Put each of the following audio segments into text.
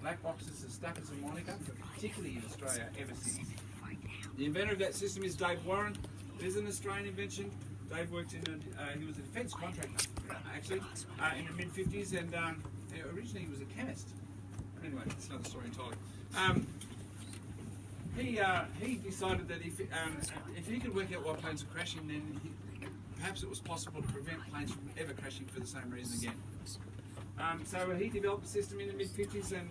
black boxes as stuck as a moniker, particularly in Australia, ever since. The inventor of that system is Dave Warren. It is an Australian invention. Dave worked in he was a defence contractor, actually, in the mid-50s, and originally he was a chemist. Anyway, that's another story entirely. He decided that if he could work out why planes were crashing, then perhaps it was possible to prevent planes from ever crashing for the same reason again. So he developed a system in the mid-50s, and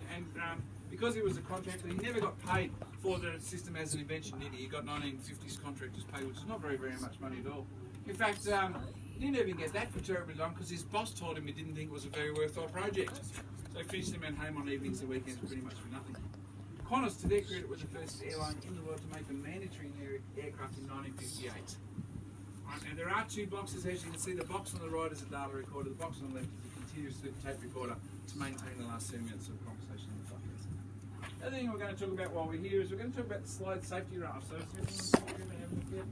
because he was a contractor, he never got paid for the system as an invention, did he? He got 1950s contractors paid, which is not very much money at all. In fact, he didn't even get that for terribly long because his boss told him he didn't think it was a very worthwhile project. So he finished him at home on evenings and weekends pretty much for nothing. Qantas, to their credit, was the first airline in the world to make a mandatory aircraft in 1958. Right, and there are two boxes, as you can see. The box on the right is a data recorder, the box on the left is a continuous tape recorder to maintain the last 7 minutes of conversation in the podcast. The other thing we're going to talk about while we're here is we're going to talk about the slide safety raft. So if everyone's going to have a look at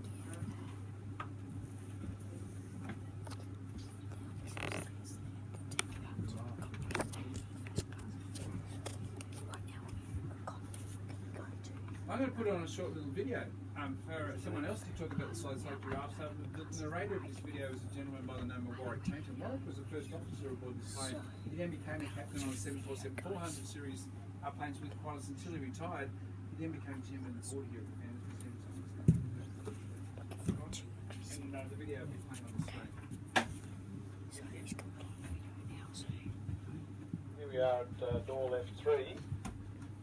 I'm going to put on a short little video for someone else to talk about the slide safety raft. So the narrator of this video is a gentleman by the name of Warwick Tainton. Warwick was the first officer aboard this plane. He then became a captain on the 747-400 series planes with Qantas until he retired. He then became chairman of the board here at the Founders. And the video will be playing on the screen. Here we are at door left 3.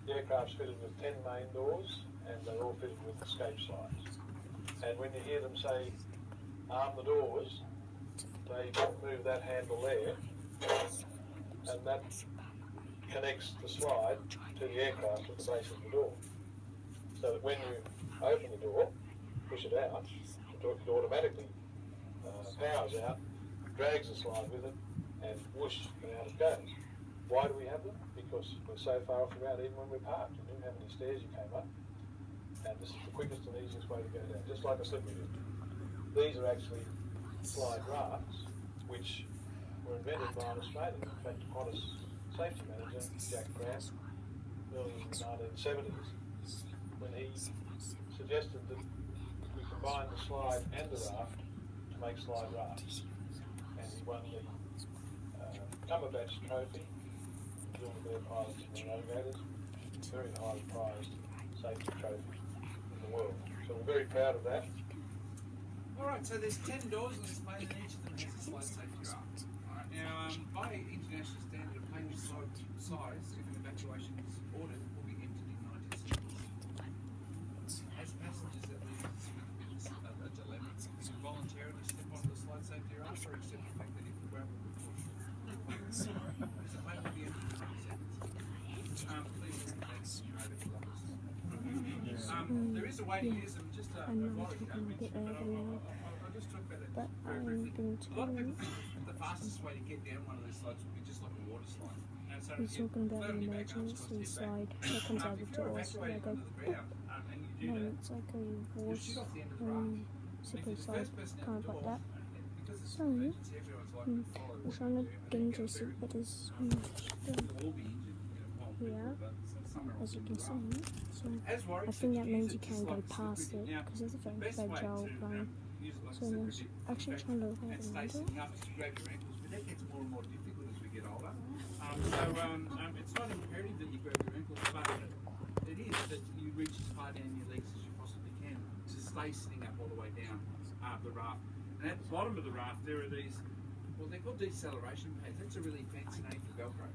The aircraft's fitted with 10 main doors, and they're all fitted with escape slides. And when you hear them say, arm the doors, they move that handle there, and that connects the slide to the aircraft at the base of the door. So that when you open the door, push it out, it automatically powers out, drags the slide with it, and whoosh, and out it goes. Why do we have them? Because we're so far off the ground, even when we're parked. You didn't have any stairs you came up. And this is the quickest and easiest way to go down, just like a slippery lift. These are actually slide rafts, which were invented by an Australian. In fact, Qantas safety manager, Jack Grant, early in the 1970s, when he suggested that we combine the slide and the raft to make slide rafts. And he won the Cumberbatch Trophy. All of their pilots and their navigators, very highly prized safety trophy in the world. So we're very proud of that. Alright, so there's 10 doors in this plane and each of them has a slide safety raft. Alright, now by international standard, a plane this size, if an evacuation is ordered, will be emptied in 90 seconds. As passengers, that leaves us with a dilemma. Do you voluntarily step onto the slide safety raft or accept the fact that if the ground will be pushed? The plane will be emptied. There is a way to use them, just I'll just talk about that very briefly. A lot of people think the fastest way to get down one of those slides would be just like a water slide. And so He's talking about an emergency slide that comes out of the door, so they go boop. No, it's like a water slippery slide, kind of like that. So, I'm trying to get into a seat, but it's here, as you can see. So I think that means you can go past it because it's a very fragile plane. So I'm actually trying to open it. That gets more and more difficult as we get older. It's not imperative that you grab your ankles, but it is that you reach as far down your legs as you possibly can to stay sitting up all the way down the raft. And at the bottom of the raft, there are these, well, they're called deceleration pads. That's a really fancy name for Velcro.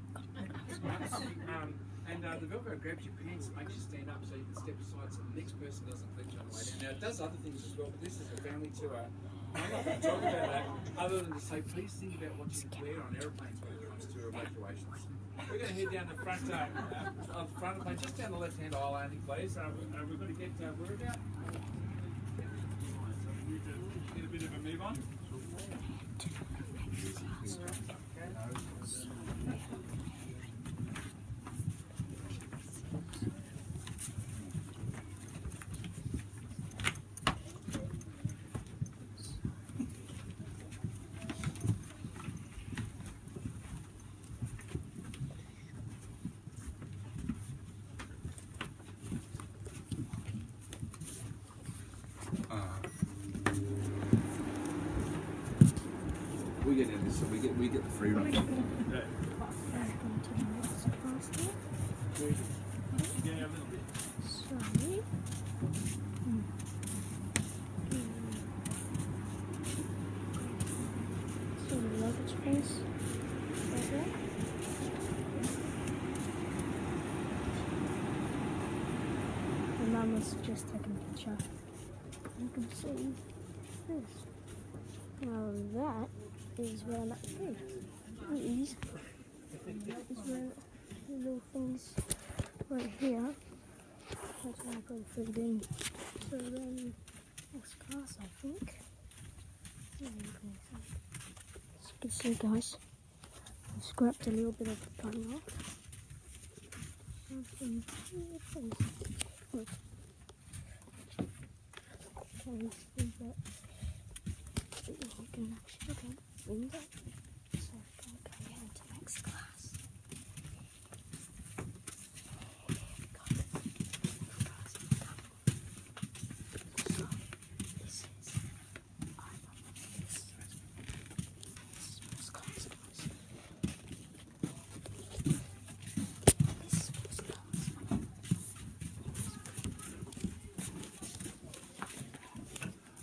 The Velcro grabs your pants and makes you stand up so you can step aside so the next person doesn't flinch on the way down. Now, it does other things as well, but this is a family tour. I'm not going to talk about that other than to say, please think about what you wear on aeroplanes when it comes to evacuations. We're going to head down the front of the plane, just down the left-hand aisle only, please. We've got to get, we're about, so we need to get a bit of a move on. so we get the free run. Welcome to the next class here. Yeah, a little bit. Sorry. So the luggage space right there. My mum was just taking a picture. You can see this. Now that is where I'm at food. These is where the little things right here. That's where I got food in. So then next class I think. There you go. As you can see guys, I scrapped a little bit of the button off. Something here, can see that we can actually go window, so we can go into next class. So this is first class, guys. This is first class.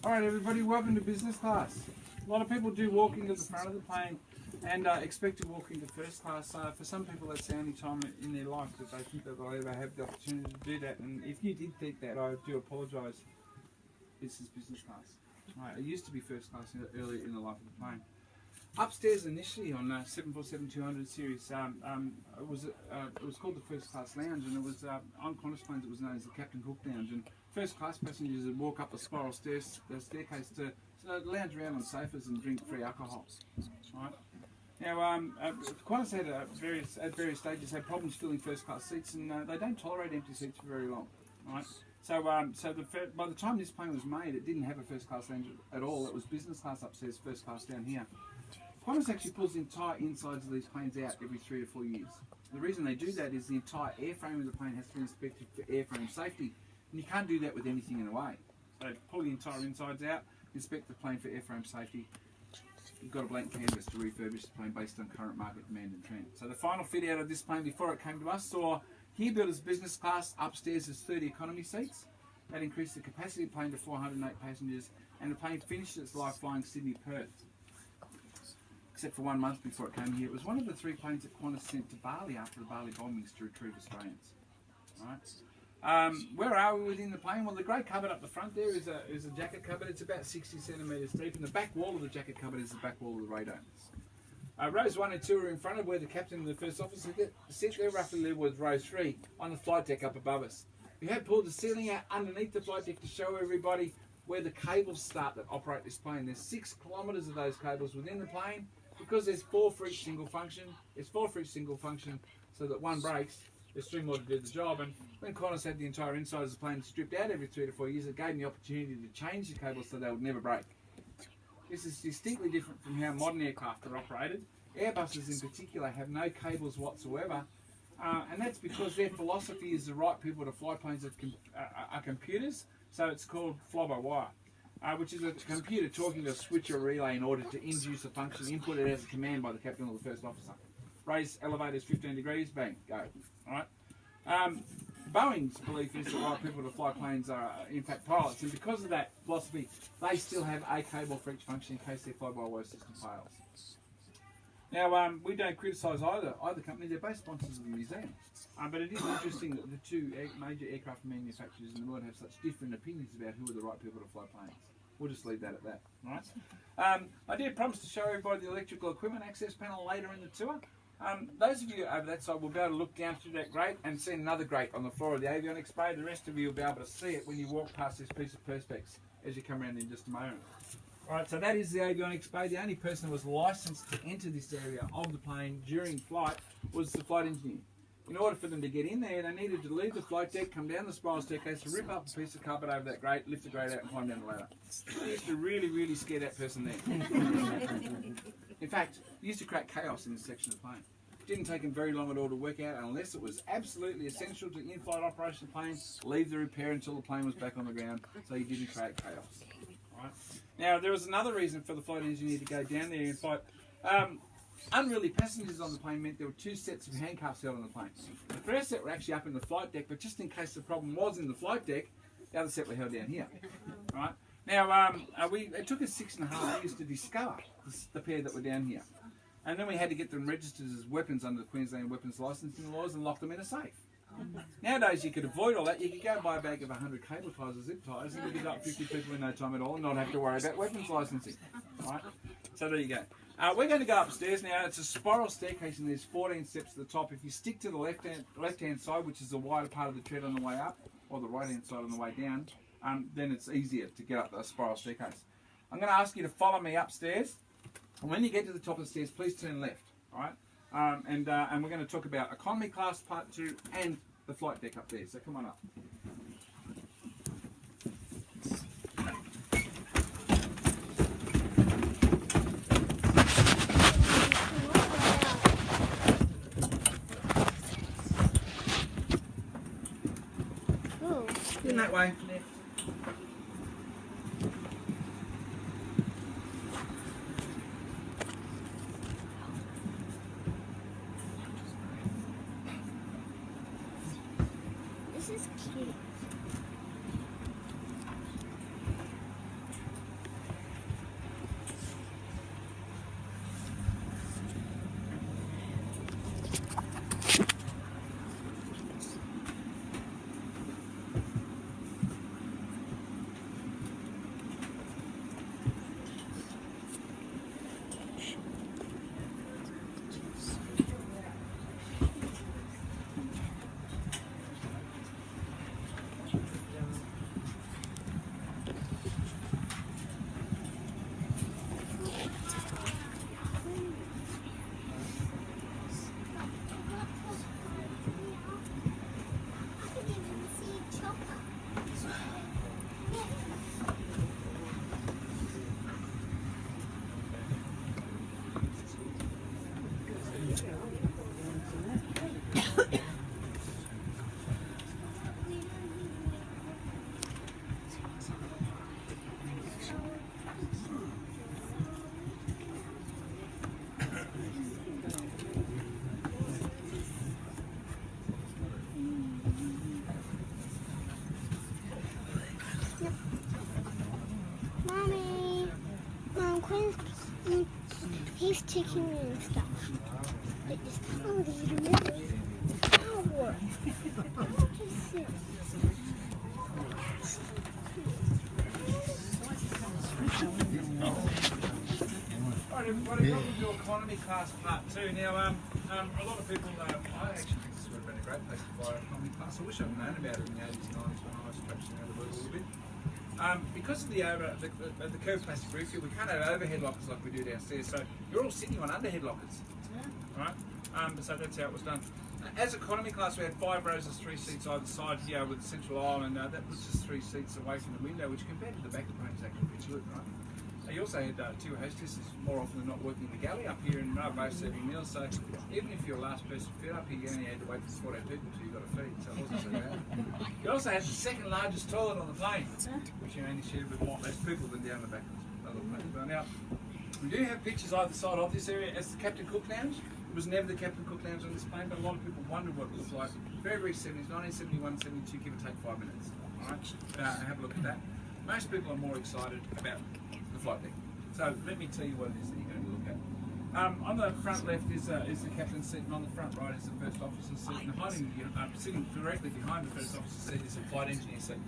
Alright everybody, welcome to business class. A lot of people do walking at the front of the plane and expect to walk into first class. For some people that's the only time in their life that they think that they'll ever have the opportunity to do that, and if you did think that, I do apologise. This is business class. Right, it used to be first class earlier in the life of the plane. Upstairs initially on 747-200 series, it was called the first class lounge, and it was on Qantas planes it was known as the Captain Cook Lounge. And first class passengers would walk up the spiral staircase to lounge around on sofas and drink free alcohol. Right. Now, Qantas had at various stages had problems filling first class seats, and they don't tolerate empty seats for very long. Right. So, by the time this plane was made, it didn't have a first class lounge at all. It was business class upstairs, first class down here. Qantas actually pulls the entire insides of these planes out every 3 to 4 years. The reason they do that is the entire airframe of the plane has to be inspected for airframe safety, and you can't do that with anything in the way. So pull the entire insides out, inspect the plane for airframe safety. You've got a blank canvas to refurbish the plane based on current market demand and trend. So the final fit out of this plane before it came to us saw here built as business class, upstairs as 30 economy seats. That increased the capacity of the plane to 408 passengers, and the plane finished its life flying Sydney-Perth. Except for 1 month before it came here. It was one of the 3 planes that Qantas sent to Bali after the Bali bombings to retrieve Australians. Right. Where are we within the plane? Well, the grey cupboard up the front there is a jacket cupboard. It's about 60 centimetres deep, and the back wall of the jacket cupboard is the back wall of the radar. Rows 1 and 2 are in front of where the captain and the first officer sit. They're roughly level with row 3 on the flight deck up above us. We have pulled the ceiling out underneath the flight deck to show everybody where the cables start that operate this plane. There's 6 kilometres of those cables within the plane. Because there's 4 for each single function, so that one breaks, there's 3 more to do the job. And when Qantas had the entire inside of the plane stripped out every 3 to 4 years, it gave them the opportunity to change the cables so they would never break. This is distinctly different from how modern aircraft are operated. Airbuses in particular have no cables whatsoever, and that's because their philosophy is the right people to fly planes that are computers, so it's called fly-by-wire. Which is a computer talking to a switch or relay in order to induce a function, input it as a command by the captain or the first officer. Raise elevators 15 degrees, bang, go. Alright. Boeing's belief is that the right people to fly planes are in fact pilots, and because of that philosophy, they still have a cable for each function in case their fly-by-wire system fails. Now, we don't criticise either company, they're both sponsors of the museum. But it is interesting that the 2 major aircraft manufacturers in the world have such different opinions about who are the right people to fly planes. We'll just leave that at that, right? I did promise to show everybody the electrical equipment access panel later in the tour. Those of you over that side will be able to look down through that grate and see another grate on the floor of the avionics bay. The rest of you will be able to see it when you walk past this piece of perspex as you come around in just a moment. Right, so that is the avionics bay. The only person who was licensed to enter this area of the plane during flight was the flight engineer. In order for them to get in there, they needed to leave the flight deck, come down the spiral staircase, rip up a piece of carpet over that grate, lift the grate out and climb down the ladder. It used to really, really scare that person there. In fact, it used to create chaos in this section of the plane. It didn't take them very long at all to work out, unless it was absolutely essential to in-flight operation of the plane, leave the repair until the plane was back on the ground, so you didn't create chaos. Right? Now, there was another reason for the flight engineer to go down there and fight. Unruly passengers on the plane meant there were 2 sets of handcuffs held on the plane. The first set were actually up in the flight deck, but just in case the problem was in the flight deck, the other set were held down here. Right? Now, it took us 6.5 years to discover the pair that were down here. And then we had to get them registered as weapons under the Queensland weapons licensing laws and lock them in a safe. Nowadays, you could avoid all that. You could go and buy a bag of 100 cable ties or zip ties and you could up 50 people in no time at all and not have to worry about weapons licensing. Right? So there you go. We're going to go upstairs now. It's a spiral staircase and there's 14 steps to the top. If you stick to the left-hand side, which is the wider part of the tread on the way up, or the right-hand side on the way down, then it's easier to get up the spiral staircase. I'm going to ask you to follow me upstairs. And when you get to the top of the stairs, please turn left. All right? And we're going to talk about economy class part 2 and the flight deck up there. So come on up. In that way. This is cute. He's taking me and stuff. It is powder. Power. What is this? Alright, everybody, welcome to economy class part 2. Now, a lot of people, I actually think this would have been a great place to fly economy class. I wish I'd known about it in the 80s and 90s when I was practicing out of work a little bit. Because of the curved plastic roof here, we can't have overhead lockers like we do downstairs, so you're all sitting on underhead lockers, right? So that's how it was done. As economy class, we had 5 rows of 3 seats either side here with the central aisle, and that puts us 3 seats away from the window, which compared to the back of the plane is actually pretty good, right? You also had 2 hostesses more often than not working the galley up here and both serving meals, so even if you're the last person to feed up here, you only had to wait for 14 people until you got a feed, so it wasn't so bad. You also had the 2nd largest toilet on the plane, which you only shared with more less people than down the back of the plane. But now, we do have pictures either side of this area as the Captain Cook Lounge. It was never the Captain Cook Lounge on this plane, but a lot of people wondered what it looked like. Very, very 70s, 1971, 72, give or take 5 minutes. All right, have a look at that. Most people are more excited about the flight deck. So let me tell you what it is that you're going to look at. On the front left is the captain's seat, and on the front right is the first officer's seat. And sitting directly behind the first officer's seat is the flight engineer seat.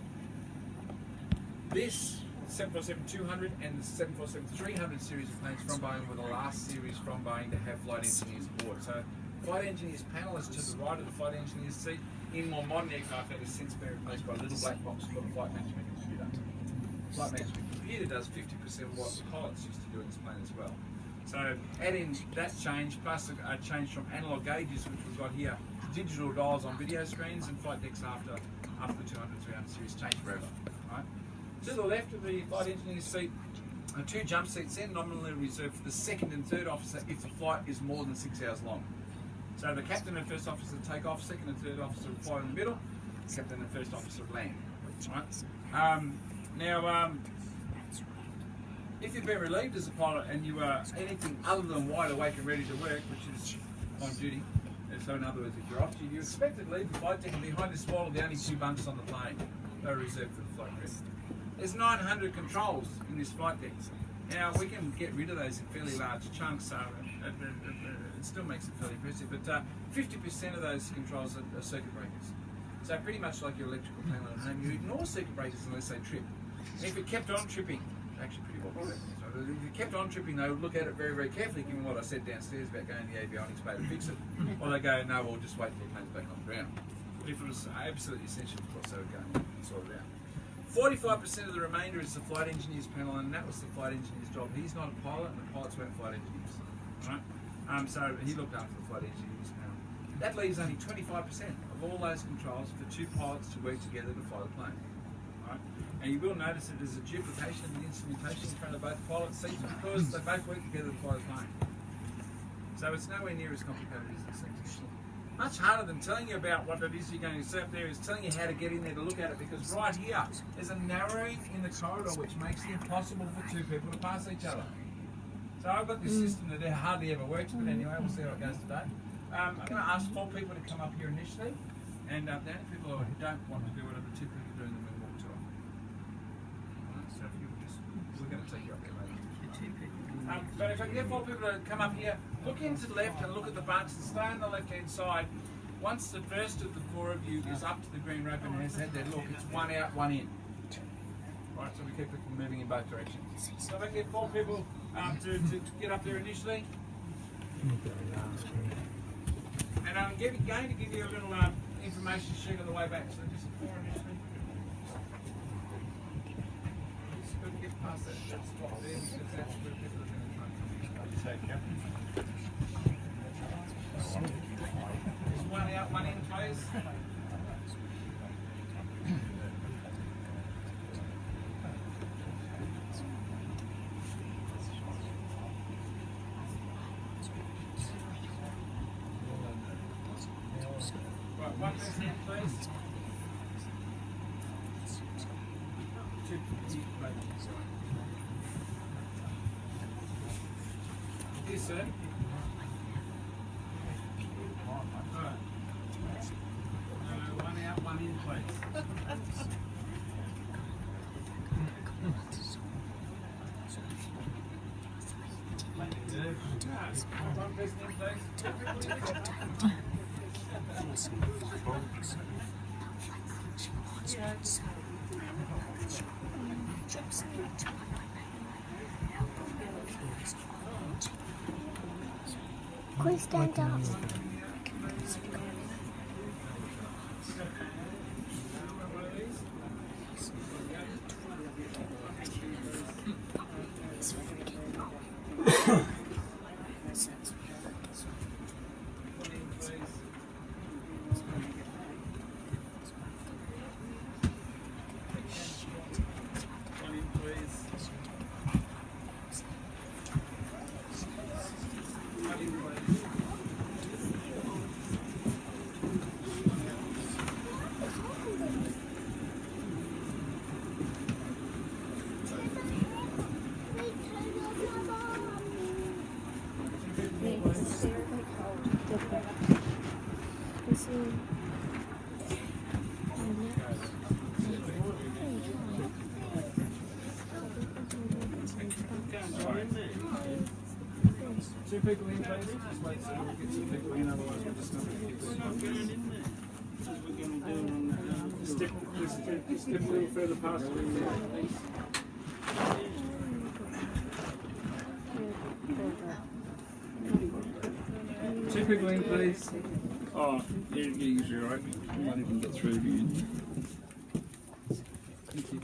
This 747-200 and the 747-300 series of planes from Boeing were the last series from Boeing to have flight engineers aboard. So flight engineers panel is to the right of the flight engineer's seat. In more modern aircraft, that has since been replaced by a little black box called a flight management computer. Flight management computer does 50% of what the pilots used to do in this plane as well. So add in that change, plus a change from analog gauges, which we've got here, to digital dials on video screens, and flight decks after the 200-300 series change forever. Right? To the left of the flight engineer's seat are 2 jump seats there, nominally reserved for the 2nd and 3rd officer if the flight is more than 6 hours long. So the captain and first officer take off, 2nd and 3rd officer will fly in the middle, captain and 1st officer land. Right? If you've been relieved as a pilot and you are anything other than wide awake and ready to work, which is on duty, so in other words, if you're off duty, you're expected to leave the flight deck, and behind this wall are the only 2 bunks on the plane. They're reserved for the flight crew. There's 900 controls in this flight deck. Now, we can get rid of those in fairly large chunks, so it still makes it fairly impressive, but 50% of those controls are circuit breakers. So pretty much like your electrical panel at home, you ignore circuit breakers unless they trip. And if it kept on tripping, actually pretty well worked. So if you kept on tripping, they would look at it very, very carefully, given what I said downstairs about going to the avionics bay to fix it. Or they go, no, we'll just wait till the plane's back on the ground. But if it was absolutely essential, of course, they would go and sort it out. 45% of the remainder is the flight engineer's panel, and that was the flight engineer's job. He's not a pilot, and the pilots weren't flight engineers. Right? So he looked after the flight engineer's panel. That leaves only 25% of all those controls for 2 pilots to work together to fly the plane. Right? And you will notice that there's a duplication of the instrumentation in front of both pilot seats because they both work together to fly the plane. So it's nowhere near as complicated as it seems. Much harder than telling you about what it is you're going to see up there is telling you how to get in there to look at it, because right here there's a narrowing in the corridor which makes it impossible for 2 people to pass each other. So I've got this system that hardly ever works, but anyway, we'll see how it goes today. I'm going to ask 4 people to come up here initially, and the only people who don't want to do it are the 2 people doing the moonwalk tour. Right, so if you just, we're going to take you up there later. But if I can get 4 people to come up here, look into the left and look at the bunks and stay on the left-hand side. Once the first of the 4 of you is up to the green rope and has had their look, it's 1 out, 1 in. Right, so we keep it moving in both directions. So if I can get 4 people to get up there initially. And I'm going to give you a little information sheet on the way back. So just 4 initially. Just got to get past that spot there because that's where people are going to try and take you. Just 1 out, 1 in, please. Right, 1 person in, please. 2, yes, sir. Alright. 1 out, 1 in, please. One person in, please. Please stand up. Two people in, please. Just wait so we'll get some people in, otherwise we're just not going to get this. We're not going in there. We're going to do step a little further past the please. Two people in, please. Oh, yeah, you're right. We might even get through to you. Thank you.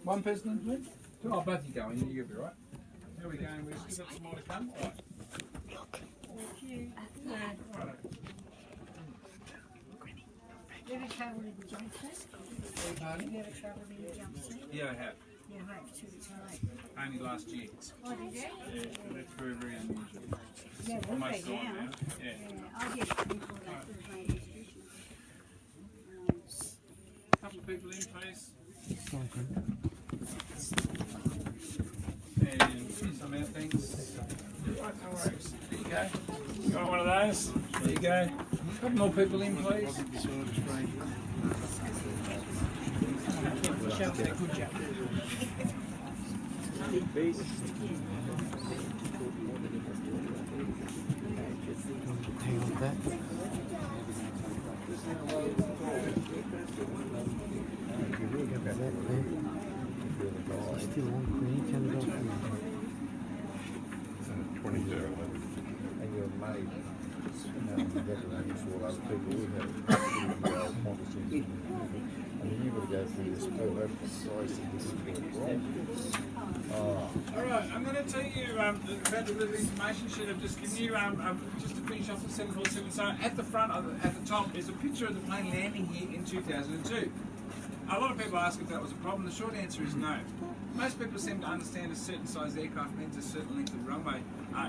One person in, please? Oh, both you going, you'll be right. How are we going? We've still got some more to come? All right. Thank you. Right. You ever travelled in the jumpsuit? Pardon? You ever travelled in the jumpsuit? Yeah, I have. Yeah, mate, 2 weeks late. Only last year. Oh, did you? Yeah, that's very, very unusual. Yeah, we'll Almost go gone down. now. Yeah. Yeah, I did it before that was my institution. And some out things. Right, no worries. There you go. You want one of those? There you go. A couple more people in, please. Good job. Hang on to that. Still on Queen, can you go? 22. And you're made veterans for other people. We have qantas in. I mean, you've got to go through this whole process. This is wrong. Alright, I'm going to tell you about the little information sheet I've just given you. Just to finish off the 747. So at the front, at the top, is a picture of the plane landing here in 2002. A lot of people ask if that was a problem. The short answer is no. Most people seem to understand a certain size aircraft means a certain length of runway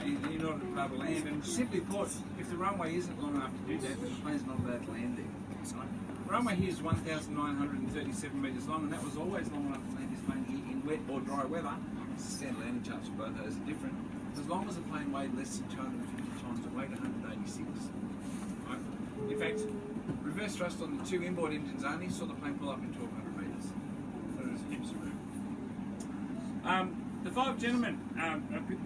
in order to be able to land. And simply put, if the runway isn't long enough to do that, then the plane's not allowed to land there. Right? The runway here is 1,937 metres long, and that was always long enough to land this plane here in wet or dry weather. It's the standard landing charts for both those are different. As long as the plane weighed less than 250 times the weight, 186. Right? In fact, reverse thrust on the two inboard engines only saw the plane pull up in 1,200 metres. So there's heaps of room. The five gentlemen,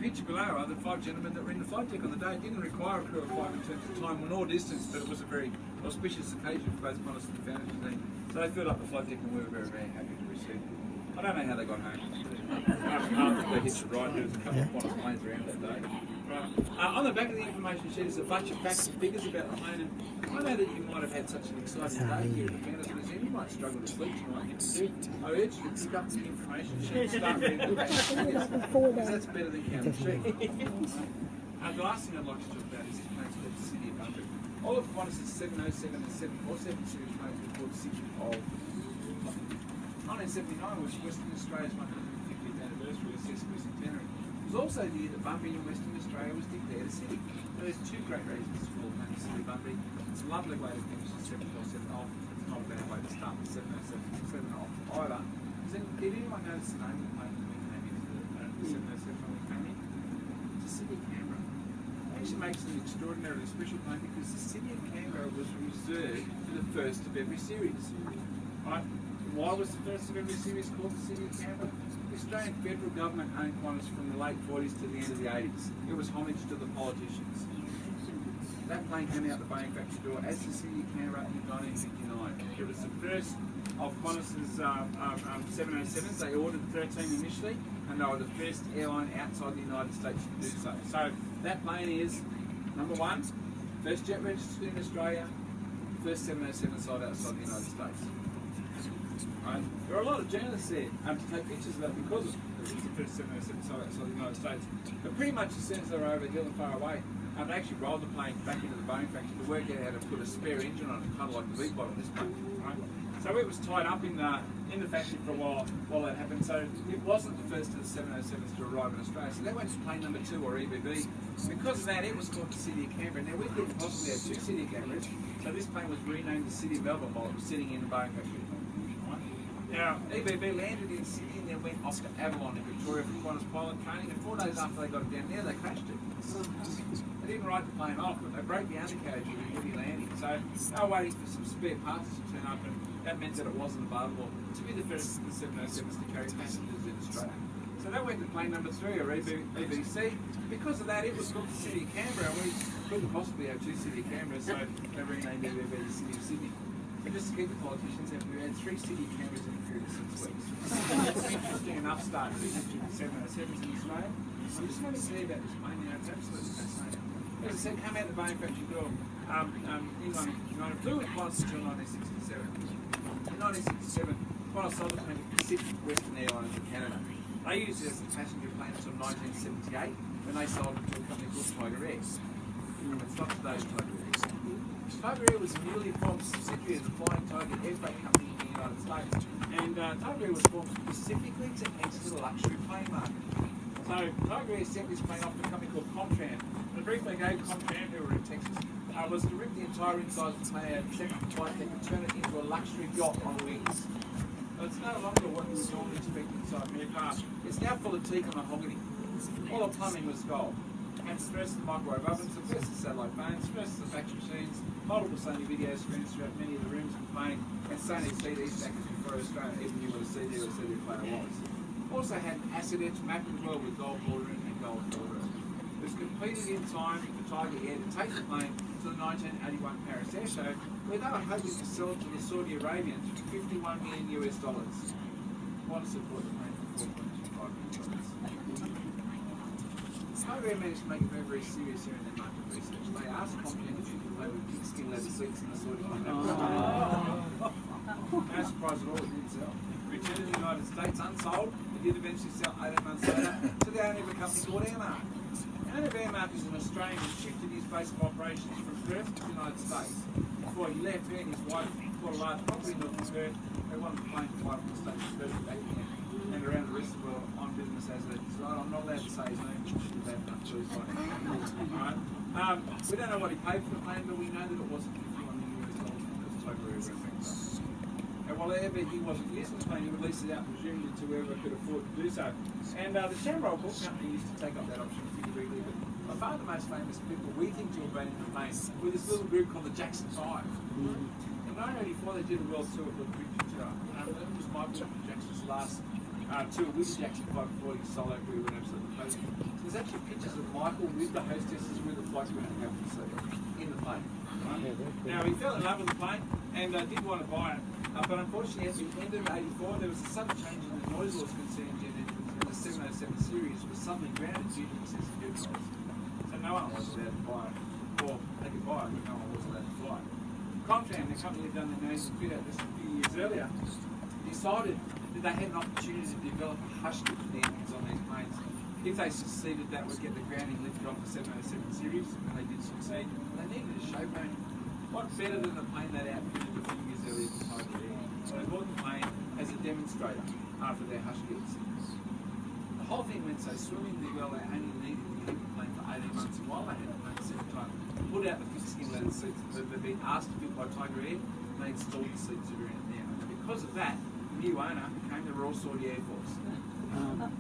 picture below are the five gentlemen that were in the flight deck on the day. It didn't require a crew of five in terms of time nor distance, but it was a very auspicious occasion for both Qantas and the founders team. So they filled up the flight deck and we were very, very happy to receive them. I don't know how they got home. After they hitched the ride, there was a couple of Qantas planes around that day. Right. On the back of the information sheet is a bunch of facts and figures about the plane. And I know that you might have had such an exciting day here at the founders museum. You might struggle to sleep tonight. I urge you to pick up the information sheet and start reading the facts and figures, because that's better than counting sheep. The last thing I'd like to talk about is this plane's called the City of London. All of Qantas' 707 and 747 series planes were called the City of London. 1979 was Western Australia's 150th anniversary of sesquicentenary. It was also the year that Bunbury in Western Australia was declared a city. Now, there's two great reasons to call the City of Bunbury. It's a lovely way to finish the 747 off. It's not a bad way to start the 707 off either. Did anyone notice the name of the plane when we came into the 707 when we came in? It's the City of Canberra. It actually makes it an extraordinarily special plane because the City of Canberra was reserved for the first of every series. Right? Why was the first of every series called the City of Canberra? The Australian federal government owned Qantas from the late 40s to the end of the 80s. It was homage to the politicians. That plane came out the Boeing factory door as the City of Canberra in 1959. It was the first of Qantas' 707s. They ordered 13 initially, and they were the first airline outside the United States to do so. So that plane is, number one, first jet registered in Australia, first 707 sold outside the United States. Right. There are a lot of journalists there to take pictures of that because it was the first 707 sold outside the United States. But pretty much as soon as they were over the hill and far away, they actually rolled the plane back into the Boeing factory to work out how to put a spare engine on it, kind of like the V-bot on this plane. Right? So it was tied up in the factory for a while that happened. So it wasn't the first of the 707s to arrive in Australia. So that went to plane number 2 or EBB. Because of that, it was called the City of Canberra. Now we couldn't possibly have two City of Canberras, so this plane was renamed the City of Melbourne while it was sitting in the Boeing factory. Now, EBB landed in Sydney and then went off to Avalon in Victoria for Qantas pilot training, and 4 days after they got it down there, they crashed it. They didn't write the plane off, but they broke the undercarriage with a heavy landing. So they were waiting for some spare parts to turn up, and that meant that it wasn't available to be the first of the 707s to carry passengers in Australia. So that went to plane number 3 or EBC. Because of that, it was called the City of Canberra. We couldn't possibly have two City of Canberra, so they renamed EBB the City of Sydney. And just to keep the politicians happy, we had 3 City Cameras in a period of 6 weeks. It's an interesting enough start to the history of the 707s in Australia. I'm just going to say about this plane now, it's absolutely fascinating. As I said, come out the Boeing factory door in 1959, flew with Qantas until 1967. In 1967, Qantas sold the plane to Pacific Western Airlines in Canada. They used it as a passenger plane until 1978, when they sold it to a company called Tiger Air. It's not today's Tiger Air. Tiger Air was a newly formed subsidiary of the Flying Tiger Air Freight Company in the United States, and Tiger Air was formed specifically to enter the luxury plane market. So Tiger Air sent this plane off to a company called Comtran. The brief they gave Comtran, who were in Texas, was to rip the entire inside of the plane out, second flight deck, and turn it into a luxury yacht on wings. So it's no longer what you would normally expect inside an aircraft. It's now full of teak and mahogany. All the plumbing was gold. And first the microwave ovens, the first the satellite phones, first the fax machines, multiple Sony video screens throughout many of the rooms of the plane, and Sony CD stackers before Australia even knew what a CD or a CD player was. Also had acid etch mapped as well with gold bordering and gold filtering. It was completed in time for Tiger Air to take the plane to the 1981 Paris Air Show, where they were hoping to sell it to the Saudi Arabians for $51 million US. Qantas had bought the plane for $4.25 million. Tiger Air managed to make it very, very serious here in their market research. They asked Compton if you could play with big skin leather seats in the Saudi Arabian. No surprise at all, it didn't sell. Returned to the United States unsold. It did eventually sell 18 months later to the owner of a company called Airmark. The owner of Airmark is an Australian who shifted his base of operations from Perth to the United States. Before he left, he and his wife bought a large property north of Perth. They wanted to plane to fly from the States to Perth back again and around the rest of the world on business as a designer. I'm not allowed to say his name, which is bad enough to his Alright. We don't know what he paid for the plane, but we know that it wasn't $51 million because it's totally irrelevant. And whatever he wasn't using the plane, he would lease it out presumably to whoever could afford to do so. And the Shamrock Book Company used to take up that option pretty regularly, but by far the most famous people we think to have been in the plane were this little group called the Jackson 5. In 1984 they did a world tour with Big Picture. That was Michael Jackson's last tour with Jackson 5 before his solo career went absolutely crazy. So there's actually pictures of Michael with the hostesses with the flight crew in the plane. Right? Now he fell in love with the plane and did want to buy it. But unfortunately, at the end of '84, there was a sudden change in the noise laws concerning jet engines, and the 707 series was suddenly grounded due to excessive fuel costs. So no one was allowed to buy it, or they could buy it, but no one was allowed to fly it. Comtran, the company had done the nose and fit out this a few years earlier, decided that they had an opportunity to develop a hush kit for the engines on these planes. If they succeeded, that would get the grounding lifted off the 707 series, and they did succeed. They needed a show plane. What better than the plane that outfitted a few years earlier to Tiger Air? So they bought the plane as a demonstrator after their hush kits. The whole thing went so swimmingly well they only needed to keep the plane for 18 months, and while they had the plane set time, put out the thick skin leather seats that had been asked to fit by Tiger Air, and they installed the seats that are in it now. And because of that, the new owner became the Royal Saudi Air Force.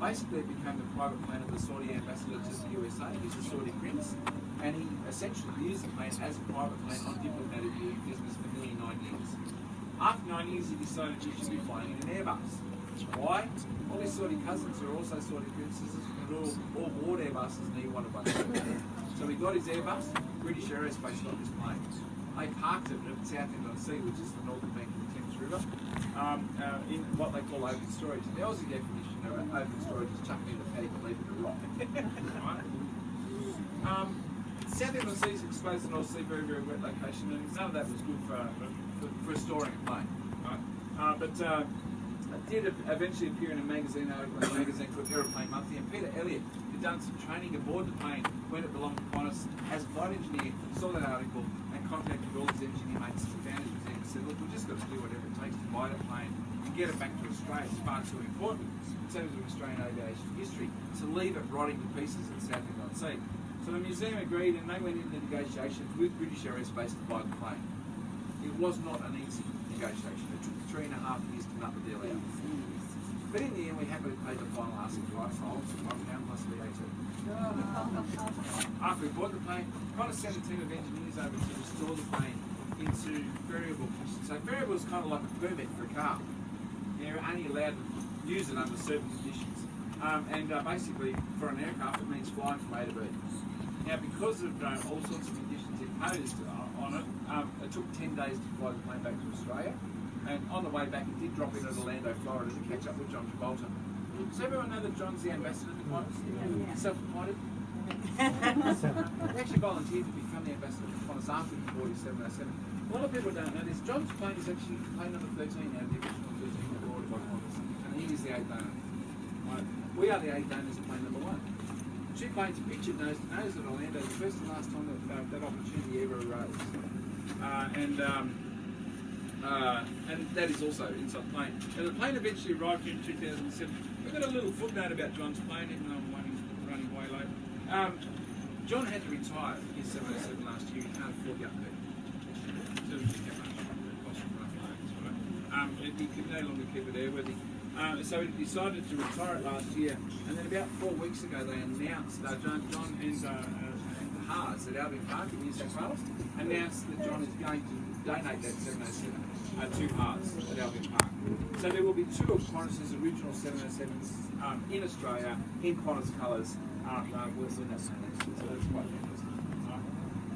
Basically, it became the private plane of the Saudi ambassador to the USA. He's a Saudi prince, and he essentially used the plane as a private plane on diplomatic business for nearly 9 years. After 9 years, he decided he should be flying in an Airbus. Why? All his Saudi cousins are also Saudi princesses, and all wore Airbuses, and he wanted one. So he got his Airbus. British Aerospace got this plane. They parked it at Southend-on-Sea, which is the northern bank of the Thames River, in what they call open storage. The Aussie definition of open storage is chuck it in the paddock and leave it to rot. Right? Southend-on-Sea is exposed to the North Sea, very, very wet location, and none of that was good for storing a plane. Right? But it did eventually appear in a magazine article in a magazine called Aeroplane Monthly, and Peter Elliott, who'd done some training aboard the plane when it belonged to Qantas as a flight engineer, saw that article and contacted all his engineer mates to found it and said, look, we've just got to do whatever it takes to buy the plane and get it back to Australia. It's far too important in terms of Australian aviation history to leave it rotting to pieces at Southend-on-Sea. So the museum agreed, and they went into negotiations with British Aerospace to buy the plane. It was not an easy negotiation. It took 3.5 years to nut the deal out. But in the end, we happily paid the final asking price of £5 plus VAT. After we bought the plane, Qantas sent a team of engineers over to restore the plane into variable conditions. So variable is kind of like a permit for a car. You're only allowed to use it under certain conditions. Basically, for an aircraft, it means flying from A to B. Now, because of all sorts of conditions imposed on it, it took 10 days to fly the plane back to Australia. And on the way back, it did drop in at Orlando, Florida to catch up with John Travolta. Does everyone know that John's the ambassador to Qantas? Yeah. Self-appointed? He actually volunteered to become the ambassador to Qantas after he bought his 707. A lot of people don't know this. John's plane is actually plane number 13 out of the original 13 that were ordered by Qantas. And he is the 8th owner. Right? We are the 8th owners of plane number 1. The two planes are pictured nose to nose at Orlando, the first and last time that opportunity ever arose. And that is also inside the plane. And the plane eventually arrived here in 2007. We've got a little footnote about John's plane, even though I'm running way late. John had to retire his 707 last year. He can't afford the upgrade. He could no longer keep it airworthy. So he decided to retire it last year, and then about 4 weeks ago they announced, John and Haas at Albion Park in New South Wales announced that John is going to donate that 707 to Haas at Albion Park. So there will be 2 of Qantas's original 707s in Australia in Qantas colours with that. So that's quite interesting.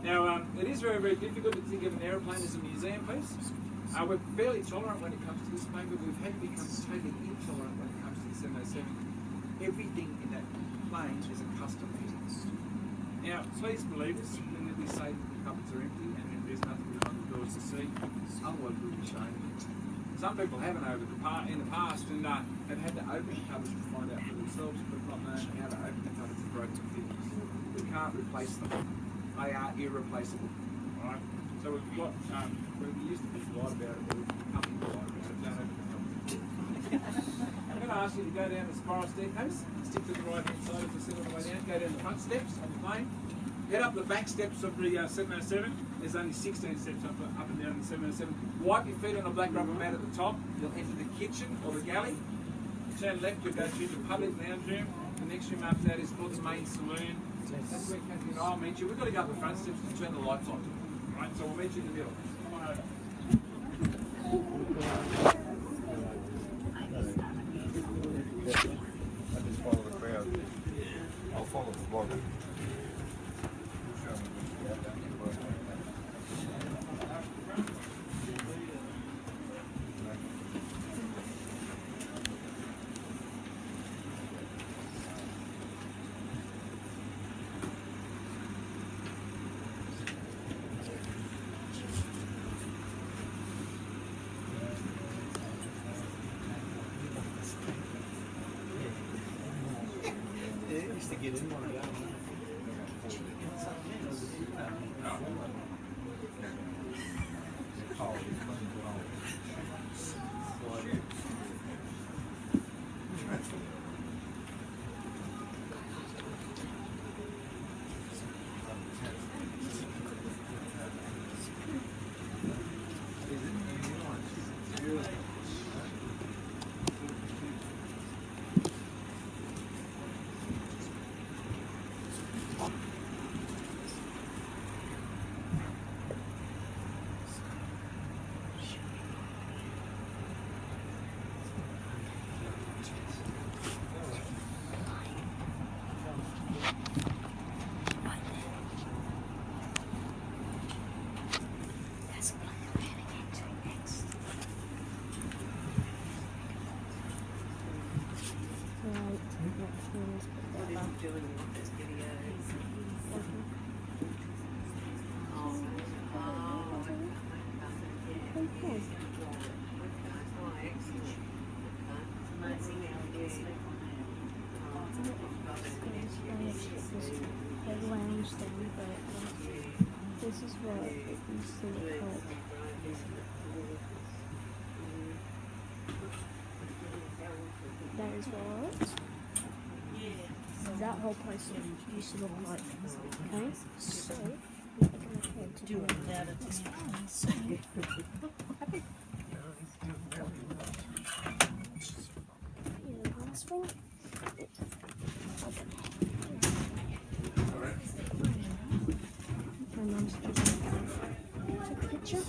Now, it is very, very difficult to think of an aeroplane as a museum piece. We're fairly tolerant when it comes to this plane, but we've had to become totally intolerant when it comes to the 707. Everything in that plane is a custom piece. Now, please believe us when we say that the cupboards are empty and there's nothing behind the doors to see. Otherwise, we'll be showing you. Some people haven't in the past and have had to open the cupboards to find out for themselves, but not knowing how to open the cupboards and broken things. We can't replace them. They are irreplaceable. Right? So we've got, we used to be polite about it, but we've become impolite about it. Don't open the cupboards. I'm going to ask you to go down the spiral staircase, stick to the right hand side as I said on the way down, go down the front steps of the plane, head up the back steps of the 707. There's only 16 steps up and down the 707. Wipe your feet on a black rubber mat at the top. You'll enter the kitchen or the galley. Turn left, you'll go through the public lounge room. The next room after that is called the main saloon. That's where Kathy and I'll meet you. We've got to go up the front steps and turn the lights on. Right, so we'll meet you in the middle. Come on over. I just follow the crowd. I'll follow the vlogger. To get in one of them. Lounge thing, but this is what it used to look like. That is what that whole place used to look like. Okay, so we're going to head to do it without it. Last thing. My mom's just took a picture.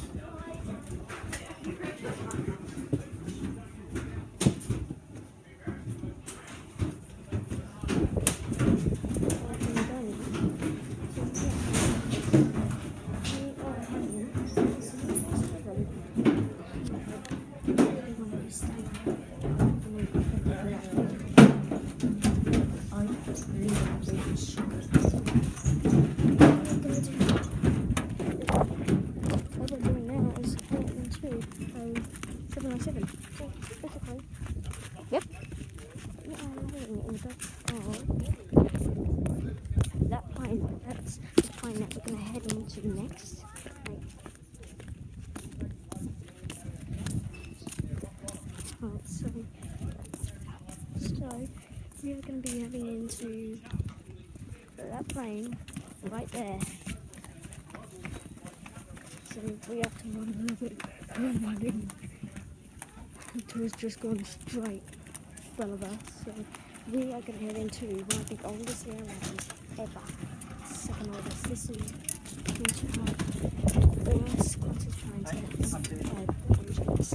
Yep. That plane, that's the plane that we're going to head into next. Right, so we are going to be heading into that plane right there. So we have to run a little bit. He's just going straight above us. So we are going to head into one of the oldest airlines ever. Second oldest. This is Winton Australia's qantas trains and it's engines.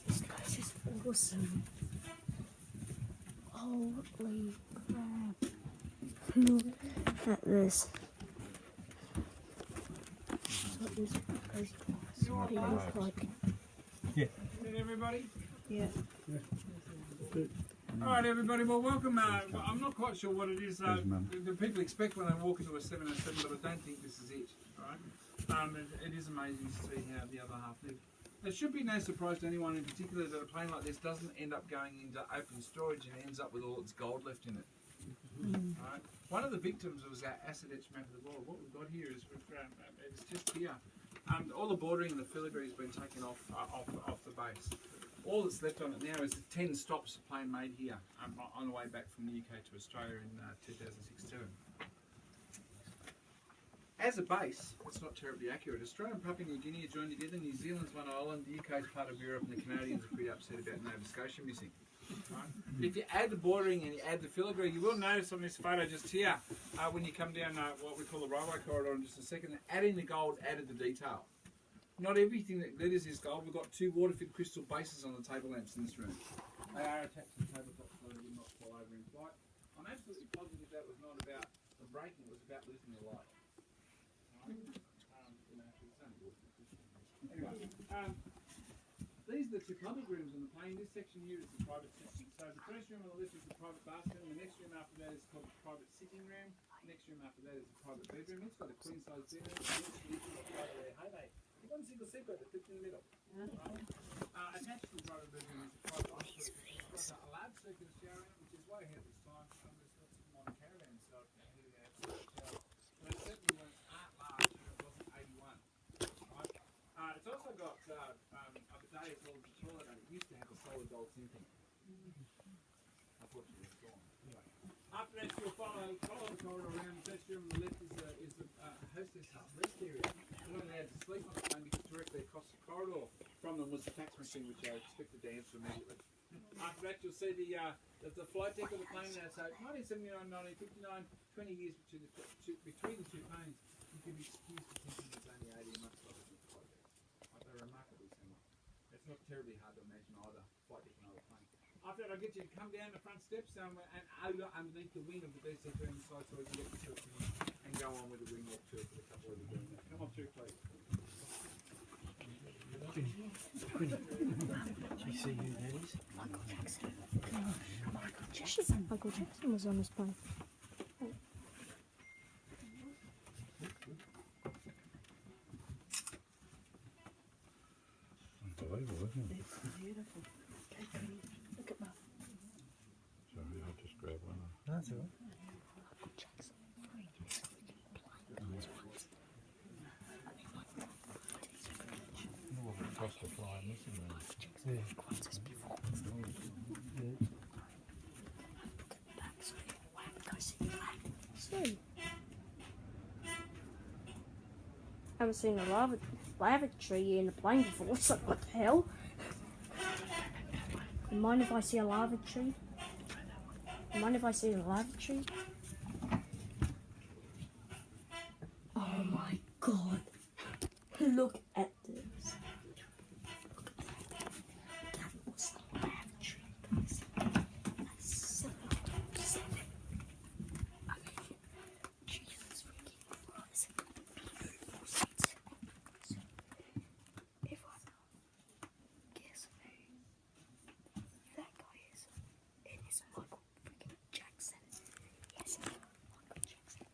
This place is awesome. Holy crap. Look at this. That's what this place looks like. Is everybody? Yeah. Alright everybody, well welcome. I'm not quite sure what it is the people expect when they walk into a 707, but I don't think this is it. Right? It is amazing to see how the other half live. It should be no surprise to anyone in particular that a plane like this doesn't end up going into open storage and ends up with all its gold left in it. Right? One of the victims was our acid etched map of the world. What we've got here is it's just here. All the bordering and the filigree has been taken off the base. All that's left on it now is the 10 stops the plane made here on the way back from the UK to Australia in 2016. As a base, it's not terribly accurate. Australia and Papua New Guinea are joined together, New Zealand's one island, the UK is part of Europe, and the Canadians are pretty upset about Nova Scotia missing. Right? If you add the bordering and you add the filigree, you will notice on this photo just here, when you come down what we call the railway corridor in just a second, adding the gold added the detail. Not everything that glitters is gold. We've got 2 water-filled crystal bases on the table lamps in this room. They are attached to the tabletop so they will not fall over in flight. I'm absolutely positive that was not about the breaking, it was about losing the light. Anyway, these are the 2 public rooms on the plane. This section here is the private section. So the first room on the left is the private bathroom. The next room after that is called the private sitting room. The next room after that is the private bedroom. It's got a queen size bedroom. One single seatbelt that fits in the middle. Attached to the private bedroom is the private office. It's got a large circular shower in it, which is way ahead of its time. There's lots of modern caravans so here they have shower. But it certainly weren't large and it wasn't 81. Right? It's also got a bidet as well as a toilet, and it used to have a solid gold sinking. Unfortunately, it's gone. Anyway. After that, you'll follow the corridor around. The first room on the left is the hostess's rest area. We're not allowed to sleep on the plane because directly across the corridor from them was the fax machine, which I expected to answer immediately. After that, you'll see the flight deck of the plane now. So 1979, 1959, 20 years between the 2 planes. You can be excused for thinking it's only 80 months old. They're remarkably similar. It's not terribly hard to imagine either flight deck and other plane. After that, I'll get you to come down the front steps and over underneath the wing of the DC-3 inside so we can get the tour and go on with the wing walk tour for the couple of you doing that. Come on through, please. Do you see who that is? Michael Jackson. Michael Jackson was on this plane. Unbelievable, isn't it? It's beautiful. Look at that. Sorry, I'll just grab one. That's all right. Michael Jackson. What would it cost to fly in this thing? Yeah. Qantas before. So, I haven't seen a lavatory in a plane before, so what the hell? You mind if I see a lavatory? You mind if I see a lavatory? Oh my god! Look at this. That was the lavatory, guys. That's 707. I mean, Jesus freaking Christ. Beautiful seats. So, if I guess who that guy is, it is Michael freaking Jackson. Yes, Michael Jackson.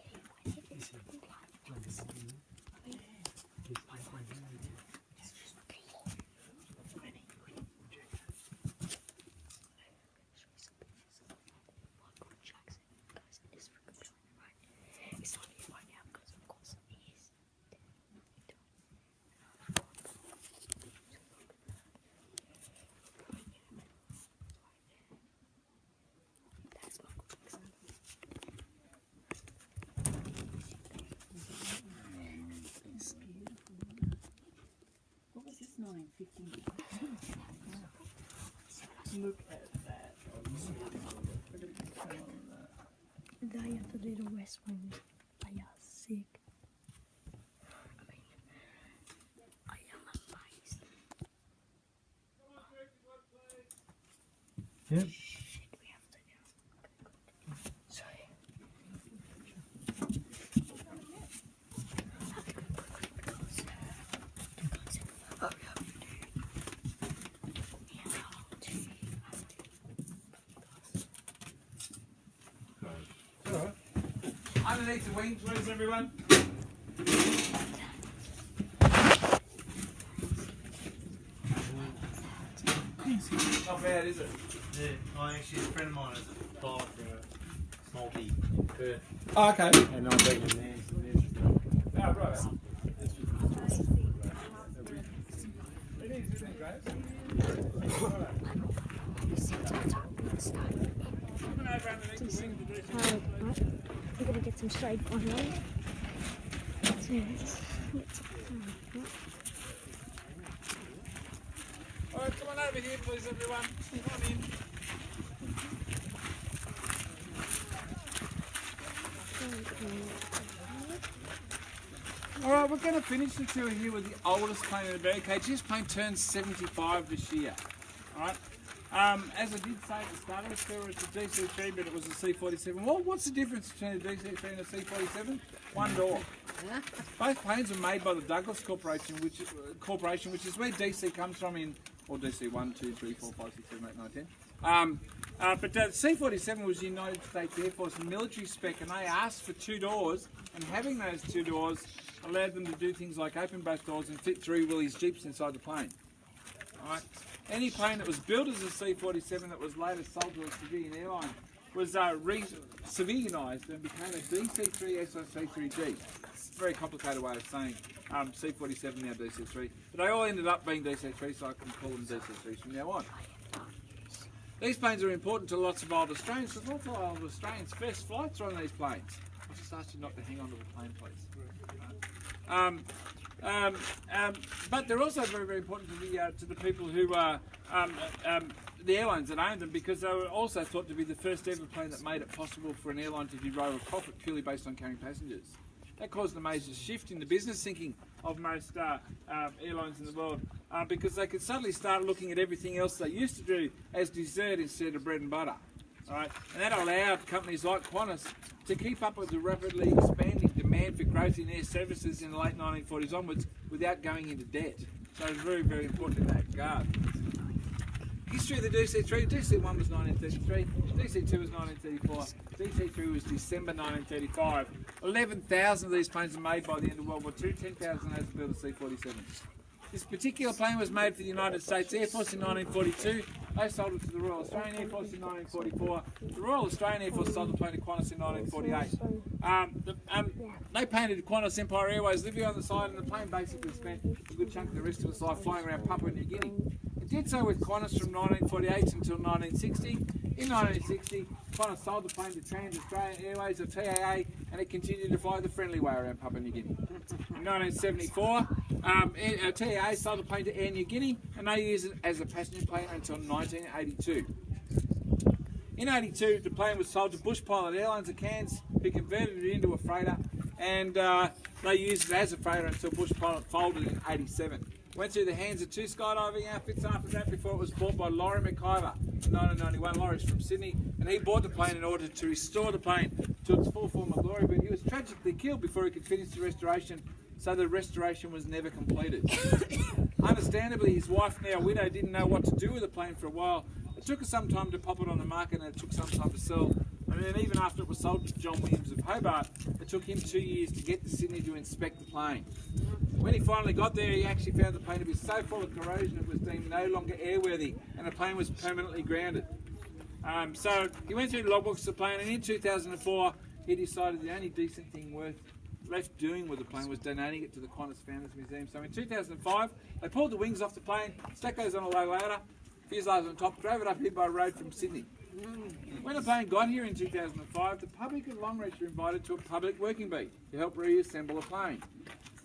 He went in his freaking life. Look at that. They have the little West Wings. They are sick. I mean, I am amazed. Yep. Shit, we have to go. Sorry. Underneath the wings, please, everyone. Not bad, is it? Yeah, actually, a friend of mine is a pilot for a multi in Perth, Oh, okay. and I've been in there. Oh, right. It is, isn't it, Grace? Coming over underneath the wings to do some Right. We're gonna get some straight on right? Alright, come on over here, please, everyone. Come on in. Alright, we're going to finish the tour here with the oldest plane in the barricade. This plane turns 75 this year. Alright. As I did say at the start of the tour, it's a DC-3, but it was a C-47. Well, what's the difference between a DC-3 and a C-47? One door. Both planes are made by the Douglas Corporation, which is where DC comes from or DC 1, 2, 3, 4, 5, 6, 7, 8, 9, 10. But the C-47 was the United States Air Force military spec, and they asked for 2 doors, and having those 2 doors allowed them to do things like open both doors and fit 3 Willys Jeeps inside the plane. Right. Any plane that was built as a C-47 that was later sold to a civilian airline was civilianised and became a DC-3 SIC-3G. Very complicated way of saying C-47 now DC-3. But they all ended up being DC-3, so I can call them DC-3s from now on. These planes are important to lots of old Australians, because lots of old Australians' first flights are on these planes. I just asked you not to hang on to the plane, please. But they're also very, very important to the people who the airlines that owned them, because they were also thought to be the first ever plane that made it possible for an airline to derive a profit purely based on carrying passengers. That caused a major shift in the business thinking of most airlines in the world, because they could suddenly start looking at everything else they used to do as dessert instead of bread and butter. Right? And that allowed companies like Qantas to keep up with the rapidly expanding demand for growth in air services in the late 1940s onwards without going into debt. So it was very, very important in that regard. History of the DC-3, DC-1 was 1933, DC-2 was 1934, DC-3 was December 1935. 11,000 of these planes were made by the end of World War II, 10,000 as built as C-47s. This particular plane was made for the United States Air Force in 1942. They sold it to the Royal Australian Air Force in 1944. The Royal Australian Air Force sold the plane to Qantas in 1948. They painted Qantas Empire Airways livery on the side, and the plane basically spent a good chunk of the rest of its life flying around Papua New Guinea. It did so with Qantas from 1948 until 1960. In 1960, Qantas sold the plane to Trans-Australian Airways, or TAA, and it continued to fly the friendly way around Papua New Guinea. In 1974, TAA sold the plane to Air New Guinea, and they used it as a passenger plane until 1982. In 1982, the plane was sold to Bush Pilot Airlines of Cairns, who converted it into a freighter, and they used it as a freighter until Bush Pilot folded in 1987. Went through the hands of 2 skydiving outfits after that before it was bought by Laurie McIver in 1991. Laurie's from Sydney, and he bought the plane in order to restore the plane to its full form of glory, but he was tragically killed before he could finish the restoration, so the restoration was never completed. Understandably, his wife, now widow, didn't know what to do with the plane for a while. It took her some time to pop it on the market, and it took some time to sell. And then even after it was sold to John Williams of Hobart, it took him 2 years to get to Sydney to inspect the plane. When he finally got there, he actually found the plane to be so full of corrosion it was deemed no longer airworthy, and the plane was permanently grounded. So he went through the logbooks of the plane, and in 2004 he decided the only decent thing left doing with the plane was donating it to the Qantas Founders Museum. So in 2005 they pulled the wings off the plane, stuck those on a low ladder, fuselage on top, drove it up here by road from Sydney. When the plane got here in 2005, the public of Longreach were invited to a public working bee to help reassemble a plane.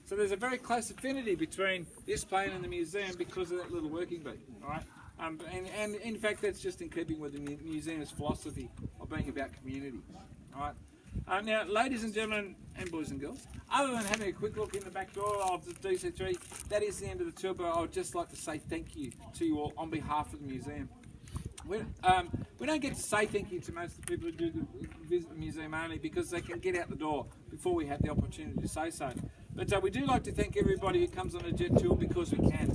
So there's a very close affinity between this plane and the museum because of that little working bee. All right. And in fact, that's just in keeping with the museum's philosophy of being about community. All right. Now, ladies and gentlemen, and boys and girls, other than having a quick look in the back door of the DC3, that is the end of the tour, but I would just like to say thank you to you all on behalf of the museum. We don't get to say thank you to most of the people who do visit the museum only because they can get out the door before we have the opportunity to say so. But we do like to thank everybody who comes on a jet tour because we can.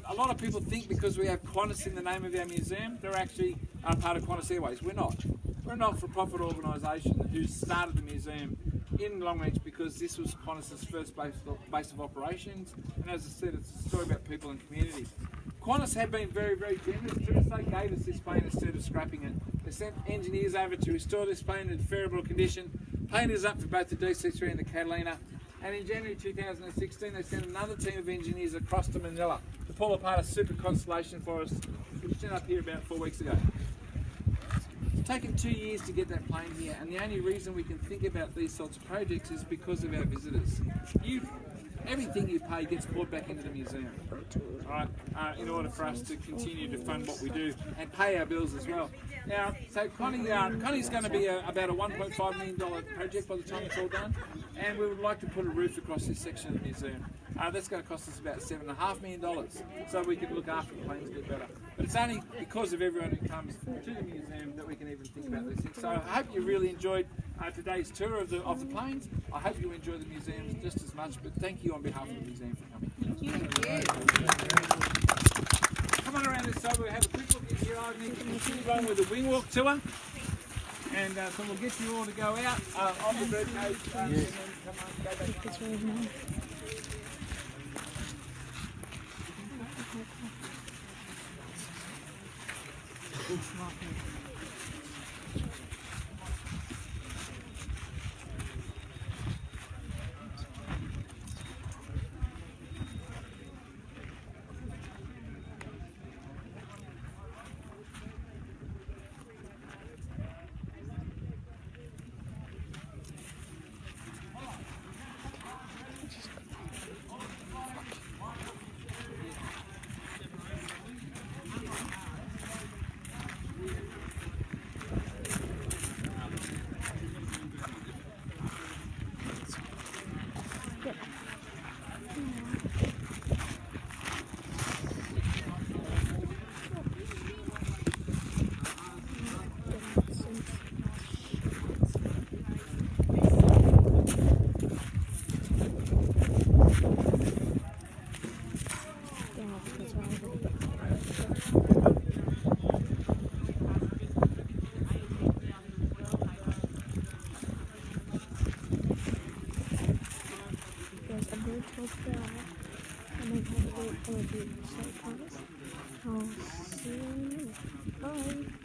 A lot of people think because we have Qantas in the name of our museum, they're actually part of Qantas Airways. We're not. We're a not-for-profit organisation who started the museum in Longreach because this was Qantas's first base of operations, and as I said, it's a story about people and community. Qantas have been very, very generous to us. They gave us this plane instead of scrapping it. They sent engineers over to restore this plane in favourable condition, painted us up for both the DC3 and the Catalina, and in January 2016 they sent another team of engineers across to Manila to pull apart a super Constellation for us, which turned up here about 4 weeks ago. It's taken 2 years to get that plane here, and the only reason we can think about these sorts of projects is because of our visitors. Everything you pay gets poured back into the museum, right? In order for us to continue to fund what we do and pay our bills as well. Now, so Connie's going to be about a $1.5 million project by the time it's all done, and we would like to put a roof across this section of the museum. That's going to cost us about $7.5 million, so we can look after the planes a bit better. But it's only because of everyone who comes to the museum that we can even think about these things. So I hope you really enjoyed today's tour of the planes. I hope you enjoy the museum just as much, but thank you on behalf of the museum for coming. Come on around this side, we'll have a quick look at your eye, and you can continue on with the wing walk tour. And so we'll get you all to go out on the birdcage and then come on, go back. I'll see you. Bye.